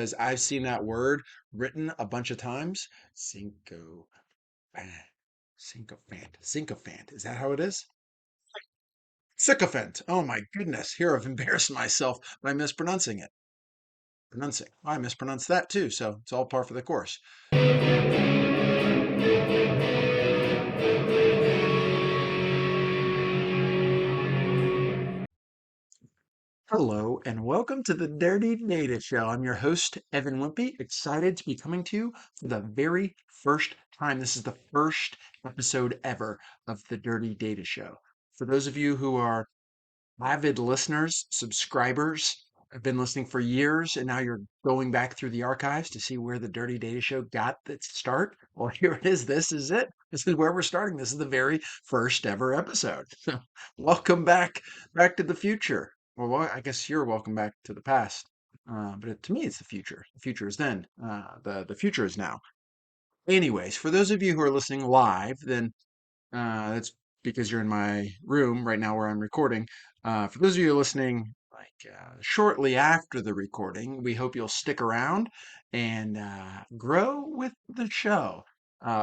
Because I've seen that word written a bunch of times. Sycophant. Is that how it is? Sycophant. Oh my goodness. Here I've embarrassed myself by mispronouncing it. I mispronounced that too, so it's all par for the course. Hello and welcome to the Dirty Data Show. I'm your host, Evan Wimpy, excited to be coming to you for the very first time. This is the first episode ever of the Dirty Data Show. For those of you who are avid listeners, subscribers, have been listening for years, and now you're going back through the archives to see where the Dirty Data Show got its start. Well, here it is. This is it. This is where we're starting. This is the very first ever episode. So, welcome back to the future. I guess you're welcome back to the past. To me, it's the future. The future is then. The future is now. Anyways, for those of you who are listening live, then that's because you're in my room right now where I'm recording. For those of you listening, shortly after the recording, we hope you'll stick around and grow with the show.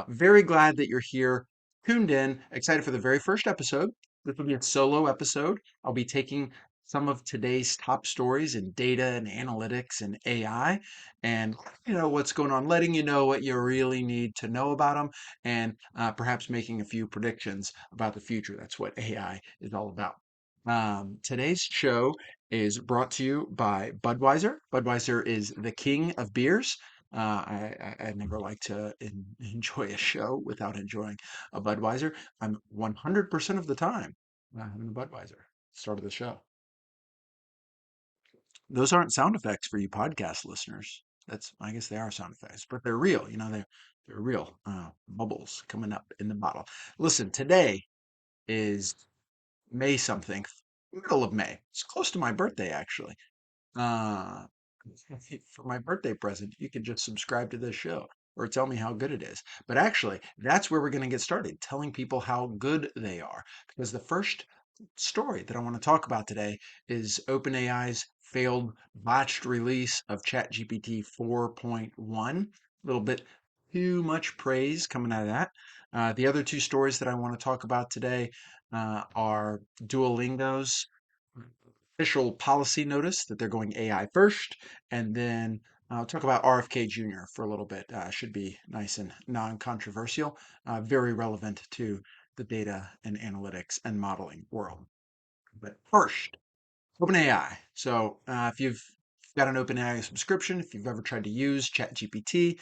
Very glad that you're here, tuned in, excited for the very first episode. This will be a solo episode. I'll be taking some of today's top stories in data and analytics and AI and what's going on, letting you know what you really need to know about them and perhaps making a few predictions about the future. That's what AI is all about. Today's show is brought to you by Budweiser. Budweiser is the king of beers. I never like to enjoy a show without enjoying a Budweiser. I'm 100% of the time having a Budweiser. Start of the show. Those aren't sound effects for you podcast listeners. I guess they are sound effects, but they're real. They're real bubbles coming up in the bottle. Listen, today is May something, middle of May. It's close to my birthday, actually. Uh, for my birthday present, you can just subscribe to this show or tell me how good it is. But actually, that's where we're going to get started, telling people how good they are. Because the first story that I want to talk about today is OpenAI's failed botched release of ChatGPT 4.1. A little bit too much praise coming out of that. The other two stories that I want to talk about today are DuoLingo's official policy notice that they're going AI first, and then I'll talk about RFK Jr. for a little bit. Should be nice and non-controversial, very relevant to the data and analytics and modeling world. But first, OpenAI. So if you've got an OpenAI subscription, if you've ever tried to use ChatGPT,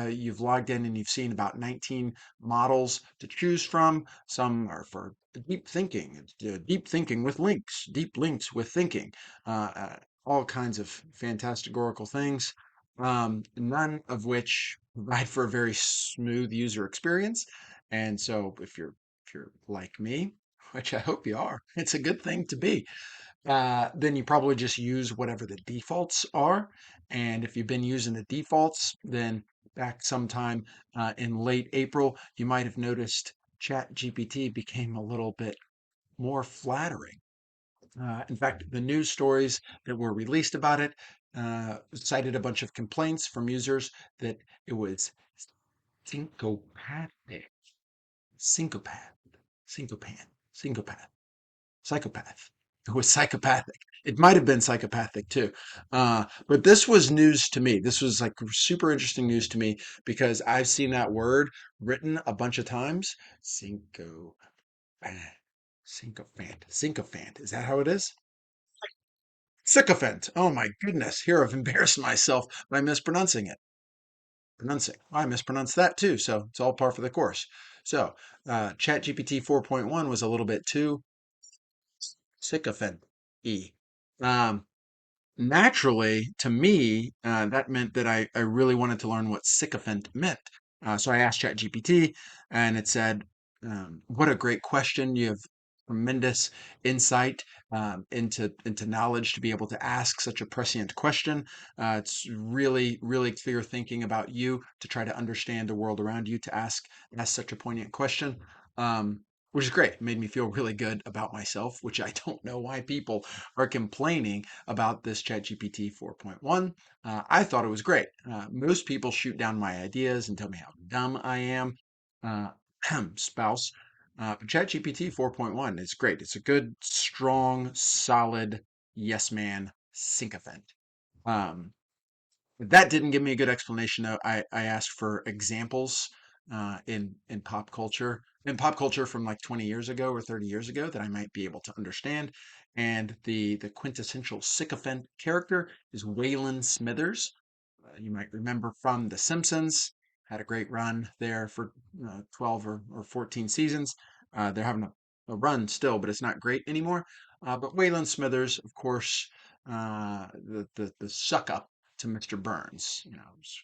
you've logged in and you've seen about 19 models to choose from. Some are for deep thinking with links, deep links with thinking, all kinds of fantastic oracle things, none of which provide for a very smooth user experience. And so if you're like me, which I hope you are, it's a good thing to be, then you probably just use whatever the defaults are. And if you've been using the defaults, then back sometime in late April, you might have noticed ChatGPT became a little bit more flattering. In fact, the news stories that were released about it cited a bunch of complaints from users that it was syncopathic, syncopath, syncopan, syncopath. Psychopath. It was psychopathic. It might have been psychopathic too. But this was news to me. This was like super interesting news to me because I've seen that word written a bunch of times. Syncopath. Sycophant. Is that how it is? Sycophant. Oh my goodness. Here I've embarrassed myself by mispronouncing it. I mispronounced that too. So it's all par for the course. So ChatGPT 4.1 was a little bit too sycophant y. Um, Naturally, to me, that meant that I really wanted to learn what sycophant meant. So I asked ChatGPT, and it said, "What a great question! You have tremendous insight into knowledge to be able to ask such a prescient question. It's really, really clear thinking about you to try to understand the world around you to ask such a poignant question." which is great. It made me feel really good about myself, which I don't know why people are complaining about this ChatGPT 4.1. I thought it was great. Most people shoot down my ideas and tell me how dumb I am. Uh, spouse. But ChatGPT 4.1 is great. It's a good, strong, solid yes man sycophant. Um, that didn't give me a good explanation, though. I asked for examples in pop culture from like 20 years ago or 30 years ago that I might be able to understand. And the quintessential sycophant character is Waylon Smithers. You might remember from The Simpsons. Had a great run there for 12 or 14 seasons. They're having a run still, but it's not great anymore. But Waylon Smithers, of course, the suck up to Mr. Burns. It's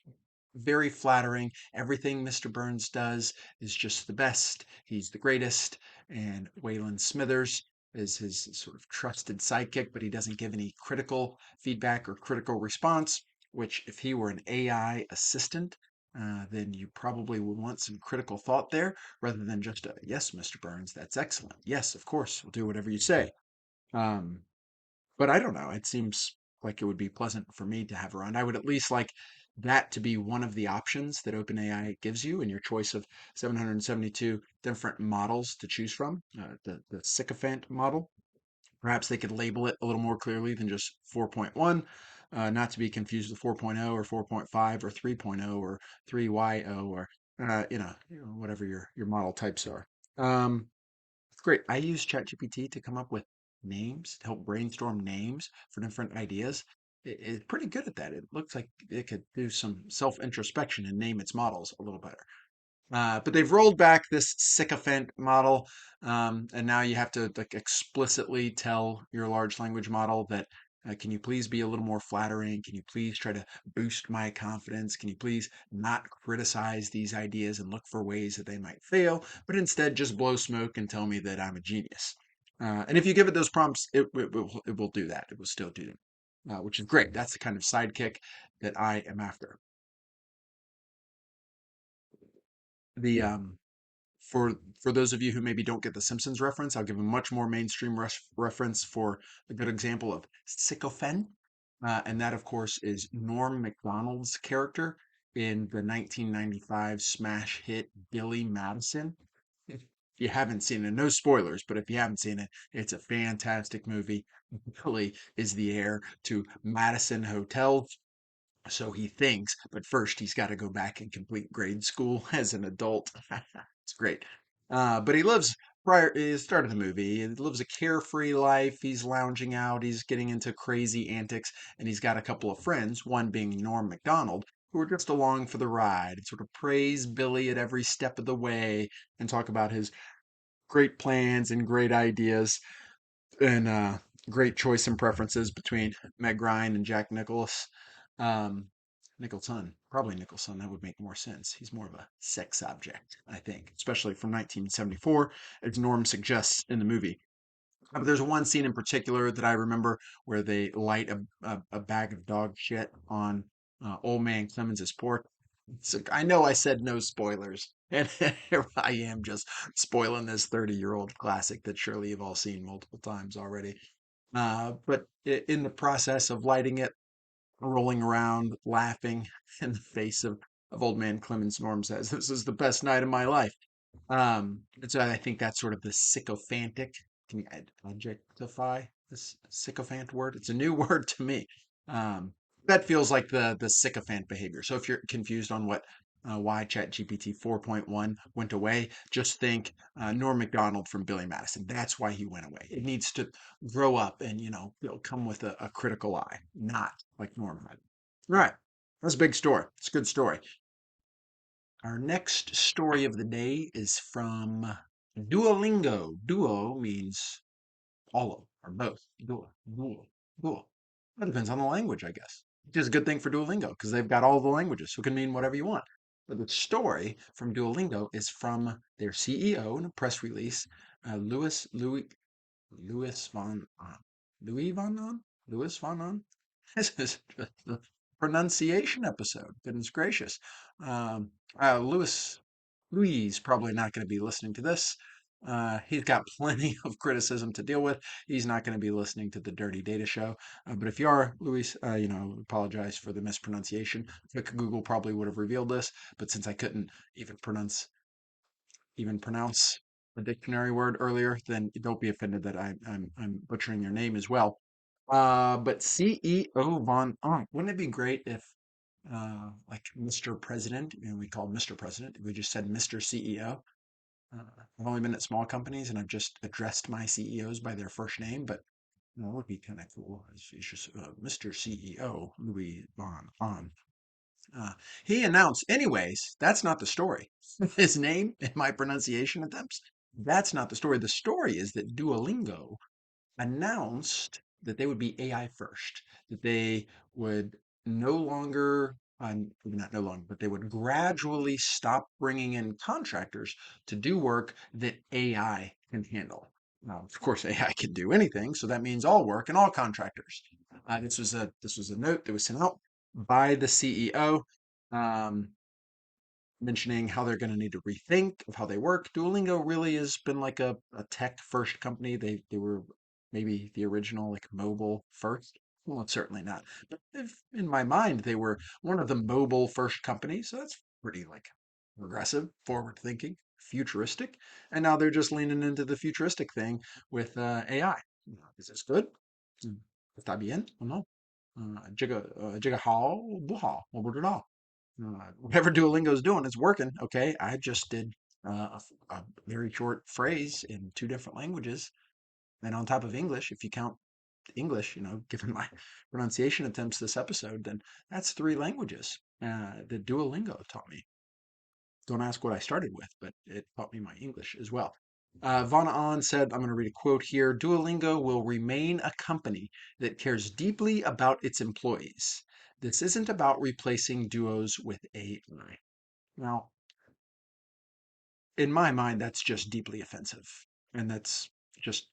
very flattering. Everything Mr. Burns does is just the best. He's the greatest. And Waylon Smithers is his sort of trusted sidekick, but he doesn't give any critical feedback or critical response, which if he were an AI assistant, then you probably would want some critical thought there rather than just a, yes, Mr. Burns, that's excellent. Yes, of course, we'll do whatever you say. Um, but I don't know. It seems like it would be pleasant for me to have around. I would at least like that to be one of the options that OpenAI gives you in your choice of 772 different models to choose from, the sycophant model. Perhaps they could label it a little more clearly than just 4.1, not to be confused with 4.0 or 4.5 or 3.0 or 3YO or, whatever your model types are. Um, Great. I use ChatGPT to come up with names, to help brainstorm names for different ideas. It's pretty good at that. It looks like it could do some self-introspection and name its models a little better. But they've rolled back this sycophant model, and now you have to like explicitly tell your large language model that can you please be a little more flattering? Can you please try to boost my confidence? Can you please not criticize these ideas and look for ways that they might fail, but instead just blow smoke and tell me that I'm a genius? And if you give it those prompts, it will do that. It will still do them, which is great. That's the kind of sidekick that I am after. The for those of you who maybe don't get the Simpsons reference, I'll give a much more mainstream reference for a good example of sycophant, and that of course is Norm Macdonald's character in the 1995 smash hit Billy Madison. If you haven't seen it, no spoilers, but if you haven't seen it, it's a fantastic movie. Billy is the heir to Madison Hotel, so he thinks, but first he's got to go back and complete grade school as an adult. It's great. But he lives prior start of the movie. He lives a carefree life. He's lounging out. He's getting into crazy antics, and he's got a couple of friends. One being Norm Macdonald, who are just along for the ride and sort of praise Billy at every step of the way and talk about his great plans and great ideas and great choice and preferences between Meg Ryan and Jack Nicholas. Um, Nicholson, probably Nicholson. That would make more sense. He's more of a sex object, I think, especially from 1974, as Norm suggests in the movie. But there's one scene in particular that I remember where they light a bag of dog shit on old man Clemens's porch. So I know I said no spoilers, and here I am just spoiling this 30-year-old classic that surely you've all seen multiple times already. But in the process of lighting it, rolling around, laughing in the face of old man Clemens, Norm says, "This is the best night of my life." And so I think that's sort of the sycophantic. Can you adjectify this sycophant word? It's a new word to me. Um, that feels like the sycophant behavior. So if you're confused on why ChatGPT 4.1 went away, just think Norm Macdonald from Billy Madison. That's why he went away. It needs to grow up and it'll come with a critical eye, not like Norm had. All right, that's a big story. It's a good story. Our next story of the day is from Duolingo. Duo means all of or both. Duo. That depends on the language, I guess. Which is a good thing for Duolingo because they've got all the languages, so it can mean whatever you want. But the story from Duolingo is from their CEO in a press release, Louis von On. Louis von On? Louis von On? This is just the pronunciation episode. Goodness gracious. Louis is probably not going to be listening to this. He's got plenty of criticism to deal with. He's not going to be listening to the Dirty Data Show. But if you are, Luis, apologize for the mispronunciation. Google probably would have revealed this, but since I couldn't even pronounce the dictionary word earlier, then don't be offended that I'm butchering your name as well. But CEO Von wouldn't it be great if like Mr. President, we call Mr. President, if we just said Mr. CEO? I've only been at small companies and I've just addressed my CEOs by their first name, but it would be kind of cool. It's just Mr. CEO Louis Von On. Uh, he announced, anyways, that's not the story. His name and my pronunciation attempts, that's not the story. The story is that Duolingo announced that they would be AI first, that they would no longer, not no longer, but they would gradually stop bringing in contractors to do work that AI can handle. Now, of course, AI can do anything, so that means all work and all contractors. This was a note that was sent out by the CEO. Um, Mentioning how they're going to need to rethink of how they work. Duolingo really has been like a tech first company. They were maybe the original like mobile first. Well, certainly not. But in my mind, they were one of the mobile first companies. So that's pretty like progressive, forward thinking, futuristic. And now they're just leaning into the futuristic thing with AI. Is this good? Está bien o no? 这个好不好？我不知道。Whatever Duolingo's doing, it's working. Okay, I just did a very short phrase in two different languages, and on top of English, if you count English, given my pronunciation attempts this episode, then that's three languages that Duolingo taught me. Don't ask what I started with, but it taught me my English as well. Vana On said, I'm going to read a quote here. Duolingo will remain a company that cares deeply about its employees. This isn't about replacing duos with AI. Now, in my mind, that's just deeply offensive. And that's just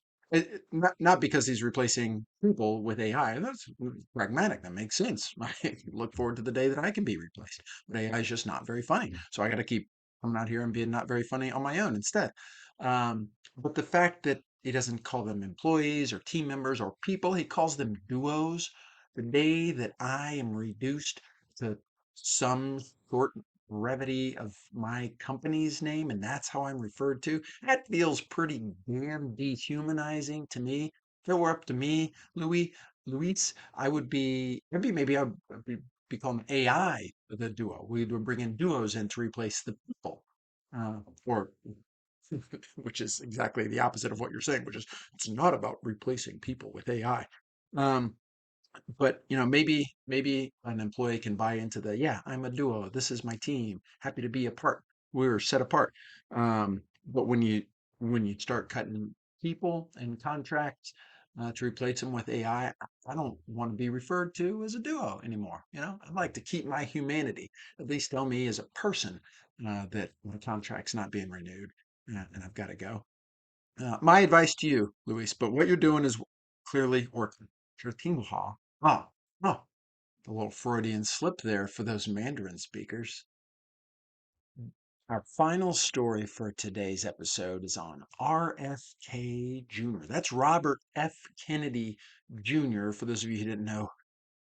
not because he's replacing people with AI. That's pragmatic. That makes sense. I look forward to the day that I can be replaced. But AI is just not very funny. So I got to keep coming out here and being not very funny on my own instead. But the fact that he doesn't call them employees or team members or people, he calls them duos. The day that I am reduced to some short brevity of my company's name, and that's how I'm referred to. That feels pretty damn dehumanizing to me. If it were up to me, Luis, I would be maybe I would be calling AI the duo. We would bring in duos in to replace the people, or which is exactly the opposite of what you're saying, which is it's not about replacing people with AI. Um, but maybe an employee can buy into the, yeah, I'm a duo, this is my team, happy to be a part, we're set apart. But when you start cutting people and contracts to replace them with AI, I don't want to be referred to as a duo anymore. I'd like to keep my humanity. At least tell me as a person that my contract's not being renewed, and I've got to go. My advice to you, Luis, but what you're doing is clearly working. Sure, Hall. Oh, oh, the little Freudian slip there for those Mandarin speakers. Our final story for today's episode is on RFK Jr. That's Robert F. Kennedy Jr. For those of you who didn't know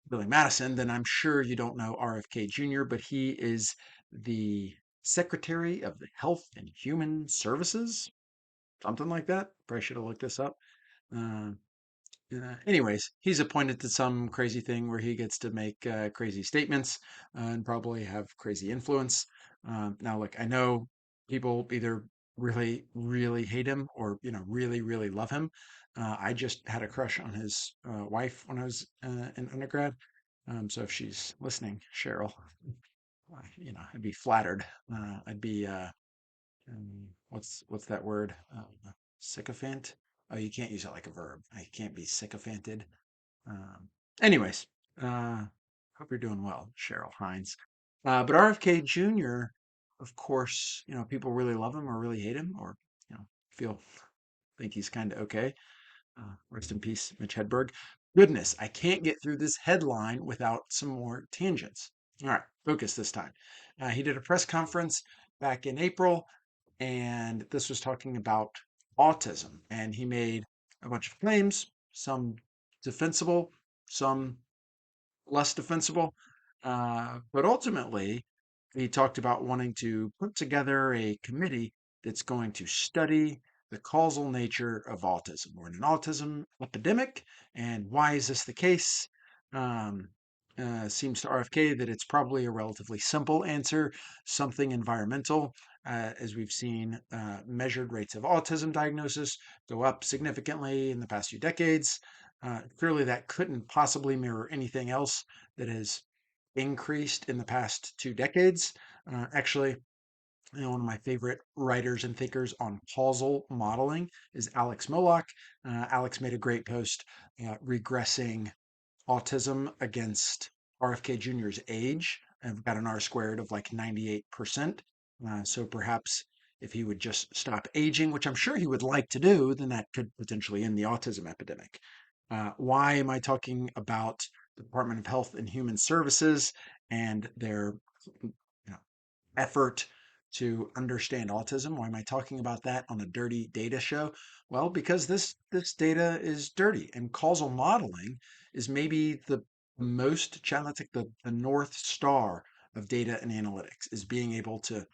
Billy Madison, then I'm sure you don't know RFK Jr., but he is the Secretary of the Health and Human Services, something like that. Probably should have looked this up. Uh, anyways, he's appointed to some crazy thing where he gets to make crazy statements and probably have crazy influence. Now, look, I know people either really, really hate him or really, really love him. I just had a crush on his wife when I was in undergrad. So if she's listening, Cheryl, I'd be flattered. I'd be what's that word? Sycophant. Oh, you can't use it like a verb. I can't be sycophanted. Um, anyways, hope you're doing well, Cheryl Hines. But RFK Jr., of course, people really love him or really hate him or, feel think he's kind of okay. Rest in peace, Mitch Hedberg. Goodness, I can't get through this headline without some more tangents. All right, focus this time. He did a press conference back in April, and this was talking about autism. And he made a bunch of claims, some defensible, some less defensible. But ultimately, he talked about wanting to put together a committee that's going to study the causal nature of autism. We're in an autism epidemic, and why is this the case? Um, Seems to RFK that it's probably a relatively simple answer, something environmental. As we've seen, measured rates of autism diagnosis go up significantly in the past few decades. Clearly, that couldn't possibly mirror anything else that has increased in the past 2 decades. Actually, one of my favorite writers and thinkers on causal modeling is Alex Moloch. Alex made a great post regressing autism against RFK Jr.'s age. I've got an R squared of like 98%. So perhaps if he would just stop aging, which I'm sure he would like to do, then that could potentially end the autism epidemic. Why am I talking about the Department of Health and Human Services and their effort to understand autism? Why am I talking about that on a dirty data show? Well, because this data is dirty, and causal modeling is maybe the most challenging, the North Star of data and analytics is being able to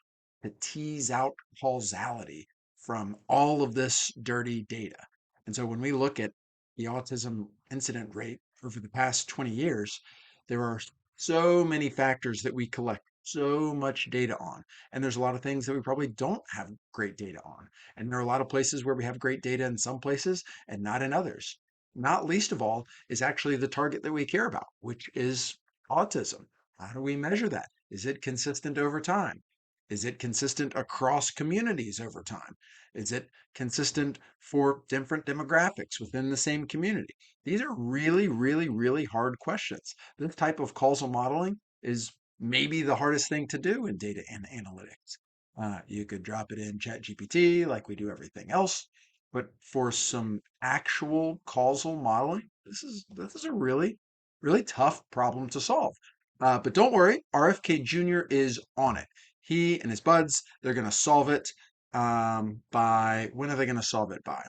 tease out causality from all of this dirty data. And so when we look at the autism incident rate over the past 20 years, there are so many factors that we collect so much data on. And there's a lot of things that we probably don't have great data on. And there are a lot of places where we have great data in some places and not in others. Not least of all is actually the target that we care about, which is autism. How do we measure that? Is it consistent over time? Is it consistent across communities over time? Is it consistent for different demographics within the same community? These are really, really, really hard questions. This type of causal modeling is maybe the hardest thing to do in data and analytics. You could drop it in ChatGPT like we do everything else, but for some actual causal modeling, this is a really, really tough problem to solve. But don't worry, RFK Jr. is on it. He and his buds, they're going to solve it by when are they going to solve it by?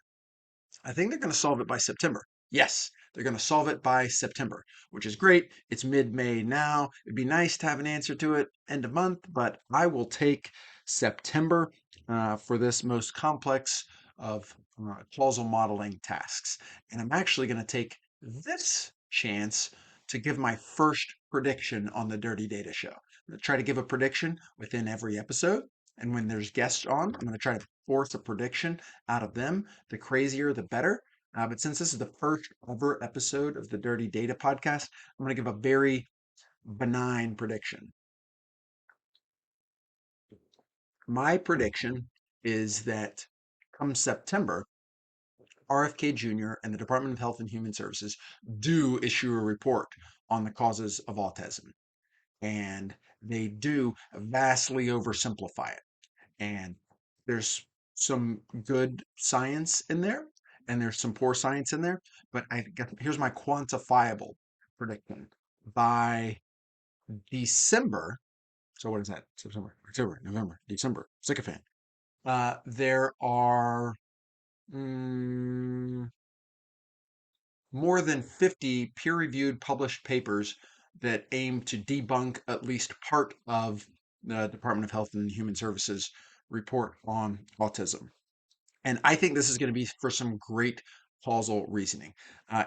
I think they're going to solve it by September. Yes, they're going to solve it by September, which is great. It's mid-May now. It'd be nice to have an answer to it end of month, but I will take September for this most complex of causal modeling tasks. And I'm actually going to take this chance to give my first prediction on the Dirty Data Show. I'm going to try to give a prediction within every episode. And when there's guests on, I'm going to try to force a prediction out of them. The crazier, the better. But since this is the first ever episode of the Dirty Data podcast, I'm going to give a very benign prediction. My prediction is that come September, RFK Jr. and the Department of Health and Human Services do issue a report on the causes of autism. And they do vastly oversimplify it. And there's some good science in there, and there's some poor science in there. But here's my quantifiable prediction. By December, so what is that? September, October, November, December, Sycophant. There are mm, more than 50 peer-reviewed published papers that aim to debunk at least part of the Department of Health and Human Services report on autism. And I think this is going to be for some great causal reasoning.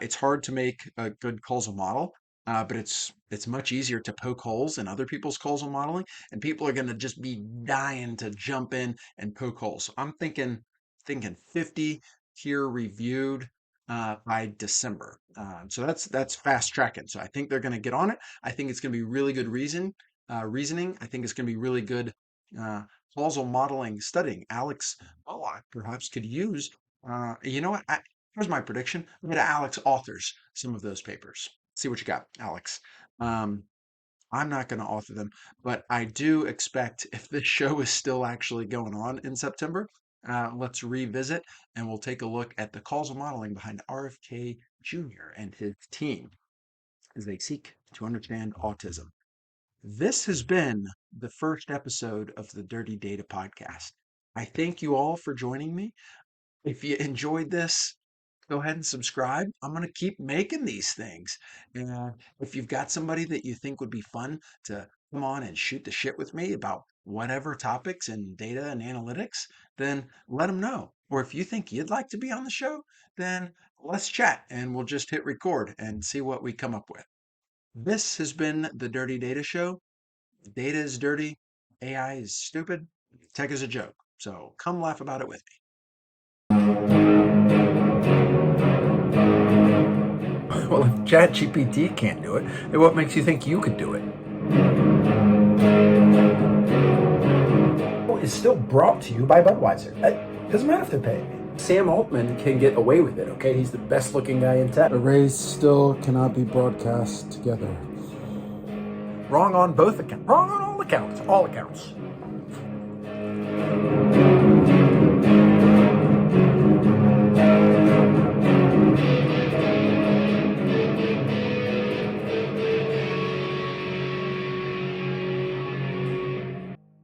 It's hard to make a good causal model, but it's much easier to poke holes in other people's causal modeling, and people are going to just be dying to jump in and poke holes. So I'm thinking 50 peer reviewed by December. So that's fast tracking. So I think they're going to get on it. I think it's going to be really good reasoning. I think it's going to be really good uh, causal modeling studying. Alex Moloch perhaps could use. You know what? Here's my prediction. I'm going to Alex authors some of those papers. See what you got, Alex. Um, I'm not going to author them, but I do expect if this show is still actually going on in September, let's revisit and we'll take a look at the causal modeling behind RFK Jr. and his team as they seek to understand autism. This has been the first episode of the Dirty Data Podcast. I thank you all for joining me. If you enjoyed this, go ahead and subscribe. I'm going to keep making these things. And if you've got somebody that you think would be fun to come on and shoot the shit with me about whatever topics in data and analytics, then let them know. Or if you think you'd like to be on the show, then let's chat and we'll just hit record and see what we come up with. This has been the Dirty Data Show. Data is dirty, AI is stupid, tech is a joke. So come laugh about it with me. Well, if ChatGPT can't do it, then what makes you think you could do it? Is still brought to you by Budweiser. It doesn't matter if they're paying me. Sam Altman can get away with it, okay? He's the best looking guy in tech. Arrays still cannot be broadcast together. Wrong on both accounts. Wrong on all accounts. All accounts.